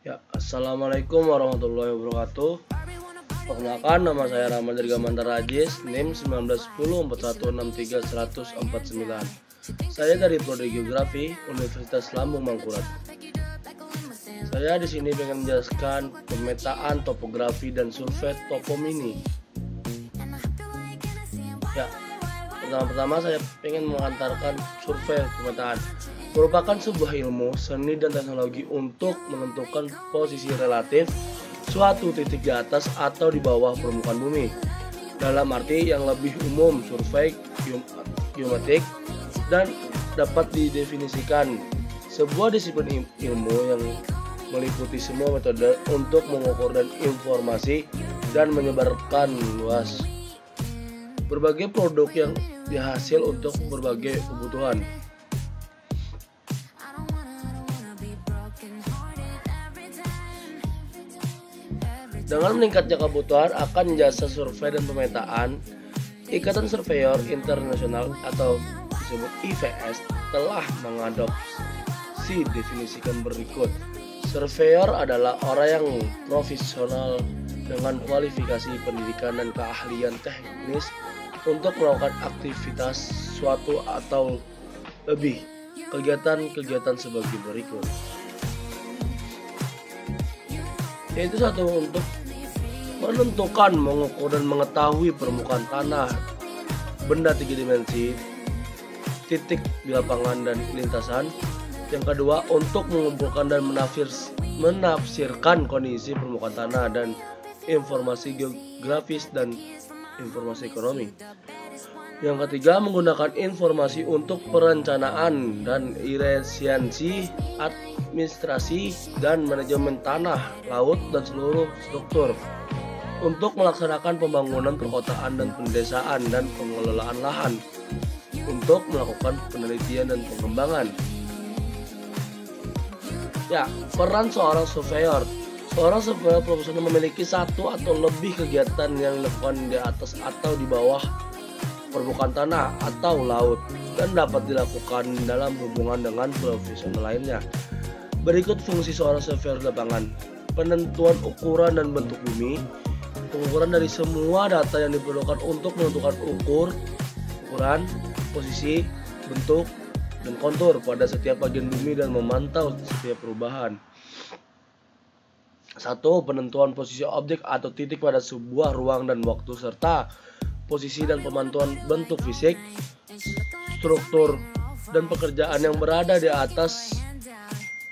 Ya, Assalamualaikum warahmatullahi wabarakatuh. Perkenalkan, nama saya Rahman dari Gamantar Rajis, NIM 191041631049. Saya dari Prodi Geografi Universitas Lambung Mangkurat. Saya di sini ingin menjelaskan pemetaan topografi dan survei topomini. Ya, pertama-tama saya ingin mengantarkan survei pemetaan. Merupakan sebuah ilmu, seni dan teknologi untuk menentukan posisi relatif suatu titik di atas atau di bawah permukaan bumi. Dalam arti yang lebih umum, survei geometrik dan dapat didefinisikan sebuah disiplin ilmu yang meliputi semua metode untuk mengukur dan informasi dan menyebarkan luas berbagai produk yang dihasil untuk berbagai kebutuhan. Dengan meningkatnya kebutuhan akan jasa survei dan pemetaan, Ikatan Surveyor Internasional atau disebut IVS telah mengadopsi definisikan berikut. Surveyor adalah orang yang profesional dengan kualifikasi pendidikan dan keahlian teknis untuk melakukan aktivitas suatu atau lebih kegiatan-kegiatan sebagai berikut. Yaitu satu, untuk menentukan, mengukur dan mengetahui permukaan tanah, benda 3 dimensi, titik di lapangan dan lintasan. Yang kedua, untuk mengumpulkan dan menafsirkan kondisi permukaan tanah dan informasi geografis dan informasi ekonomi. Yang ketiga, menggunakan informasi untuk perencanaan dan efisiensi administrasi dan manajemen tanah, laut, dan seluruh struktur untuk melaksanakan pembangunan perkotaan dan pedesaan dan pengelolaan lahan untuk melakukan penelitian dan pengembangan. Ya, peran seorang surveyor. Seorang surveyor profesional memiliki satu atau lebih kegiatan yang dilakukan di atas atau di bawah permukaan tanah atau laut dan dapat dilakukan dalam hubungan dengan profesional lainnya. Berikut fungsi seorang surveyor lapangan: penentuan ukuran dan bentuk bumi, pengukuran dari semua data yang diperlukan untuk menentukan ukuran, posisi, bentuk, dan kontur pada setiap bagian bumi dan memantau setiap perubahan. 1. Penentuan posisi objek atau titik pada sebuah ruang dan waktu serta posisi dan pemantauan bentuk fisik, struktur, dan pekerjaan yang berada di atas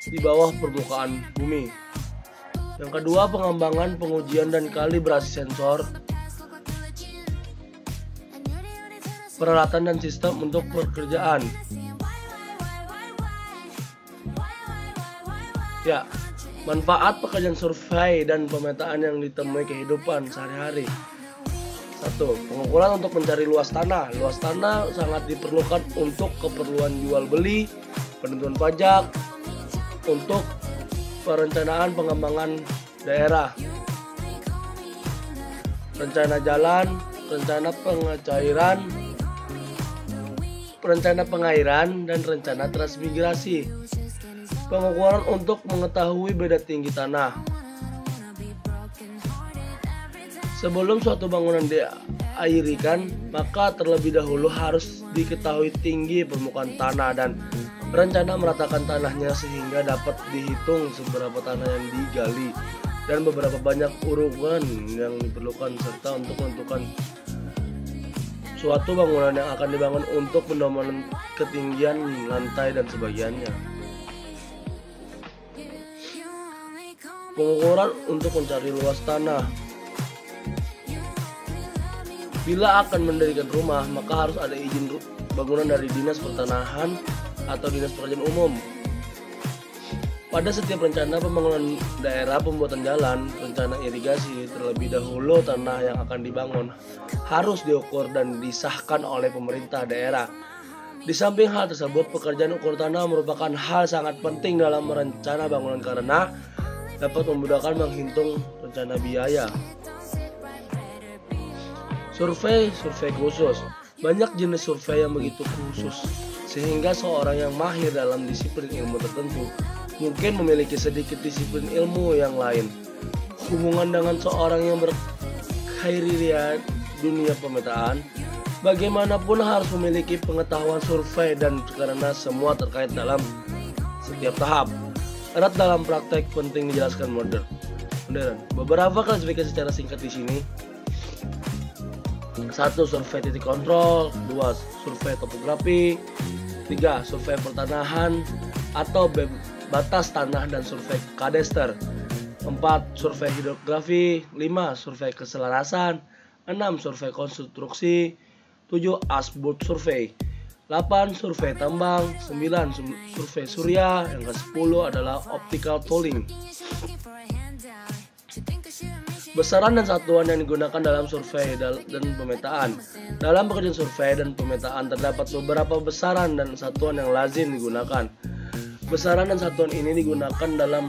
di bawah permukaan bumi. Yang kedua, pengembangan, pengujian, dan kalibrasi sensor, peralatan dan sistem untuk pekerjaan. Ya, manfaat pekerjaan survei dan pemetaan yang ditemui kehidupan sehari-hari. 1. Pengukuran untuk mencari luas tanah. Luas tanah sangat diperlukan untuk keperluan jual beli, penentuan pajak, untuk perencanaan pengembangan daerah, rencana jalan, rencana pengairan, dan rencana transmigrasi. Pengukuran untuk mengetahui beda tinggi tanah. Sebelum suatu bangunan diairikan, maka terlebih dahulu harus diketahui tinggi permukaan tanah dan rencana meratakan tanahnya sehingga dapat dihitung seberapa tanah yang digali dan beberapa banyak urutan yang diperlukan serta untuk menentukan suatu bangunan yang akan dibangun untuk pendoman ketinggian lantai dan sebagainya. Pengukuran untuk mencari luas tanah. Bila akan mendirikan rumah, maka harus ada izin bangunan dari Dinas Pertanahan atau Dinas Pekerjaan Umum. Pada setiap rencana pembangunan daerah, pembuatan jalan, rencana irigasi, terlebih dahulu tanah yang akan dibangun harus diukur dan disahkan oleh pemerintah daerah. Di samping hal tersebut, pekerjaan ukur tanah merupakan hal sangat penting dalam merencana bangunan karena dapat memudahkan menghitung rencana biaya. Survei khusus. Banyak jenis survei yang begitu khusus sehingga seorang yang mahir dalam disiplin ilmu tertentu mungkin memiliki sedikit disiplin ilmu yang lain. Hubungan dengan seorang yang berkarir dunia pemetaan, bagaimanapun harus memiliki pengetahuan survei dan karena semua terkait dalam setiap tahap. Erat dalam praktek penting dijelaskan modern. Beberapa klasifikasi secara singkat di sini. 1. Survei titik kontrol. 2. Survei topografi. 3. Survei pertanahan atau batas tanah dan survei kadester. 4. Survei hidrografi. 5. Survei keselarasan. 6. Survei konstruksi. 7. Ashbury survey. 8. Survei tambang. 9. Survei surya. Yang ke-10 adalah optical tolling. Besaran dan satuan yang digunakan dalam survei dan pemetaan. Dalam pekerjaan survei dan pemetaan terdapat beberapa besaran dan satuan yang lazim digunakan. Besaran dan satuan ini digunakan dalam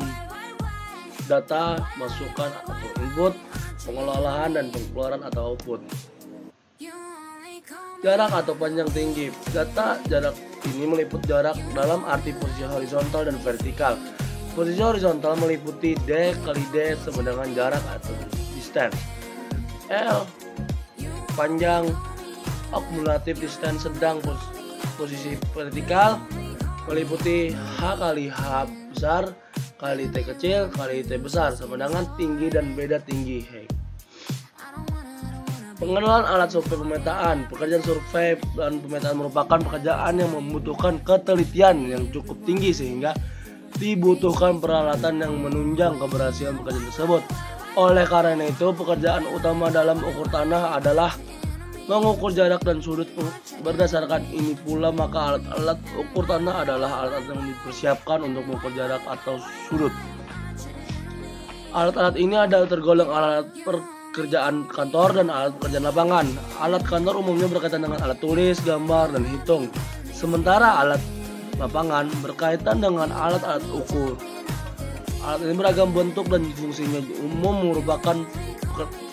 data, masukan atau input, pengelolaan dan pengeluaran atau output. Jarak atau panjang tinggi. Data jarak ini meliput jarak dalam arti posisi horizontal dan vertikal. Posisi horizontal meliputi D kali D sama dengan jarak atau distance. L panjang, akumulatif distance sedang. Posisi vertikal meliputi H kali H besar kali T kecil kali T besar sama dengan tinggi dan beda tinggi. Pengenalan alat survei pemetaan. Pekerjaan survei dan pemetaan merupakan pekerjaan yang membutuhkan ketelitian yang cukup tinggi sehingga dibutuhkan peralatan yang menunjang keberhasilan pekerjaan tersebut. Oleh karena itu, pekerjaan utama dalam ukur tanah adalah mengukur jarak dan sudut. Berdasarkan ini pula, maka alat-alat ukur tanah adalah alat-alat yang dipersiapkan untuk mengukur jarak atau sudut. Alat-alat ini adalah tergolong alat pekerjaan kantor dan alat pekerjaan lapangan. Alat kantor umumnya berkaitan dengan alat tulis, gambar, dan hitung. Sementara alat lapangan berkaitan dengan alat-alat ukur. Alat ini beragam bentuk dan fungsinya. Umum merupakan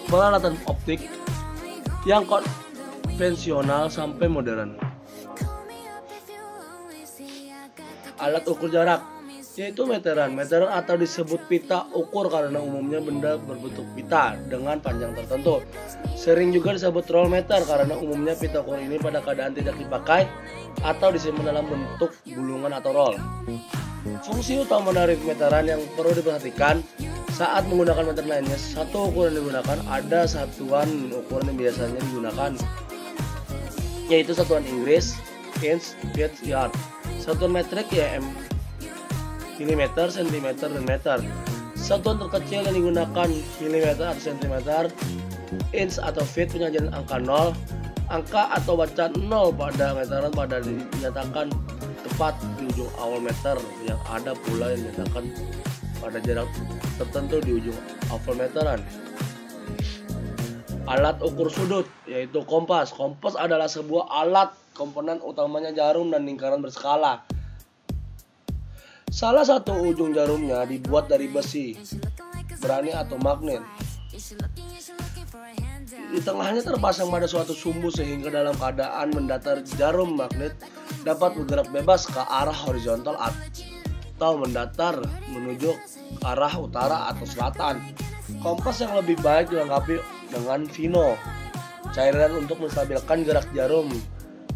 peralatan optik yang konvensional sampai modern. Alat ukur jarak yaitu meteran. Meteran atau disebut pita ukur karena umumnya benda berbentuk pita dengan panjang tertentu. Sering juga disebut roll meter karena umumnya pita ukur ini pada keadaan tidak dipakai atau disimpan dalam bentuk gulungan atau roll. Fungsi utama dari meteran yang perlu diperhatikan saat menggunakan meteran lainnya. Satu ukuran yang digunakan, ada satuan ukuran yang biasanya digunakan, yaitu satuan Inggris, inch, feet, yard. Satuan metrik ya milimeter, sentimeter, dan meter. Satuan terkecil yang digunakan milimeter atau sentimeter, inch atau feet penyajian angka 0. Angka atau bacaan 0 pada meteran pada dinyatakan tepat di ujung awal meter, yang ada pula yang dinyatakan pada jarak tertentu di ujung awal meteran. Alat ukur sudut yaitu kompas. Kompas adalah sebuah alat, komponen utamanya jarum dan lingkaran berskala. Salah satu ujung jarumnya dibuat dari besi, berani atau magnet. Di tengahnya terpasang pada suatu sumbu sehingga dalam keadaan mendatar jarum magnet dapat bergerak bebas ke arah horizontal atau mendatar menuju ke arah utara atau selatan. Kompas yang lebih baik dilengkapi dengan vino, cairan untuk menstabilkan gerak jarum,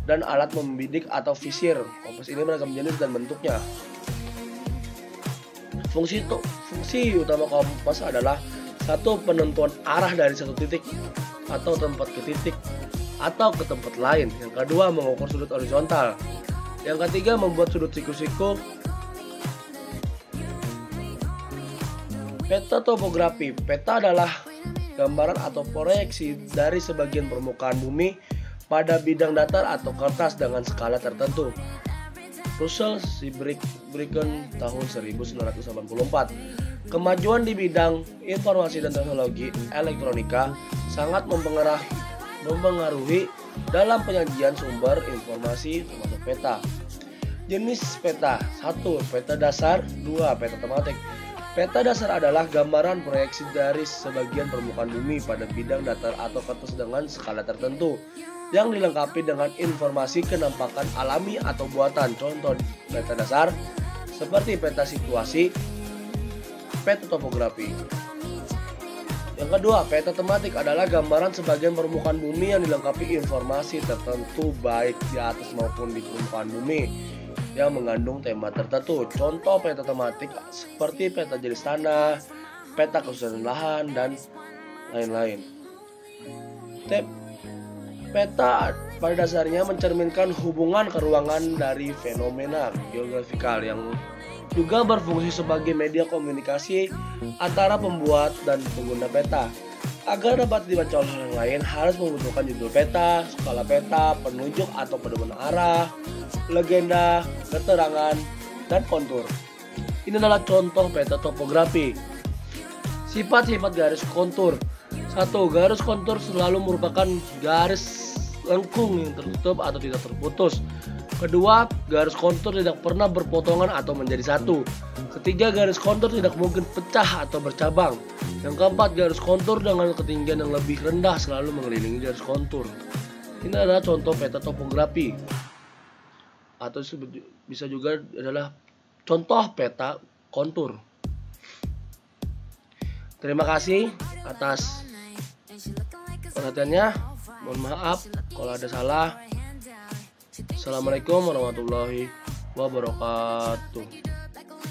dan alat membidik atau visir. Kompas ini beragam jenis dan bentuknya. Fungsi utama kompas adalah satu, penentuan arah dari satu titik atau tempat ke titik atau ke tempat lain. Yang kedua, mengukur sudut horizontal. Yang ketiga, membuat sudut siku-siku. Peta topografi. Peta adalah gambaran atau proyeksi dari sebagian permukaan bumi pada bidang datar atau kertas dengan skala tertentu. Russell Siebricken tahun 1984. Kemajuan di bidang informasi dan teknologi elektronika sangat mempengaruhi dalam penyajian sumber informasi termasuk peta. Jenis peta: 1. Peta dasar. 2. Peta tematik. Peta dasar adalah gambaran proyeksi dari sebagian permukaan bumi pada bidang datar atau kertas dengan skala tertentu yang dilengkapi dengan informasi kenampakan alami atau buatan. Contoh peta dasar: seperti peta situasi, peta topografi. Yang kedua, peta tematik adalah gambaran sebagian permukaan bumi yang dilengkapi informasi tertentu baik di atas maupun di permukaan bumi yang mengandung tema tertentu. Contoh peta tematik seperti peta jenis tanah, peta kesusahan lahan, dan lain-lain. Peta pada dasarnya mencerminkan hubungan keruangan dari fenomena geografikal yang juga berfungsi sebagai media komunikasi antara pembuat dan pengguna peta. Agar dapat dibaca oleh orang lain harus membutuhkan judul peta, skala peta, penunjuk atau pedoman arah, legenda, keterangan, dan kontur. Ini adalah contoh peta topografi. Sifat-sifat garis kontur. 1. Garis kontur selalu merupakan garis lengkung yang tertutup atau tidak terputus. Kedua, garis kontur tidak pernah berpotongan atau menjadi satu. Ketiga, garis kontur tidak mungkin pecah atau bercabang. Yang keempat, garis kontur dengan ketinggian yang lebih rendah selalu mengelilingi garis kontur. Ini adalah contoh peta topografi, atau bisa juga adalah contoh peta kontur. Terima kasih atas perhatiannya. Mohon maaf kalau ada salah. Assalamualaikum warahmatullahi wabarakatuh.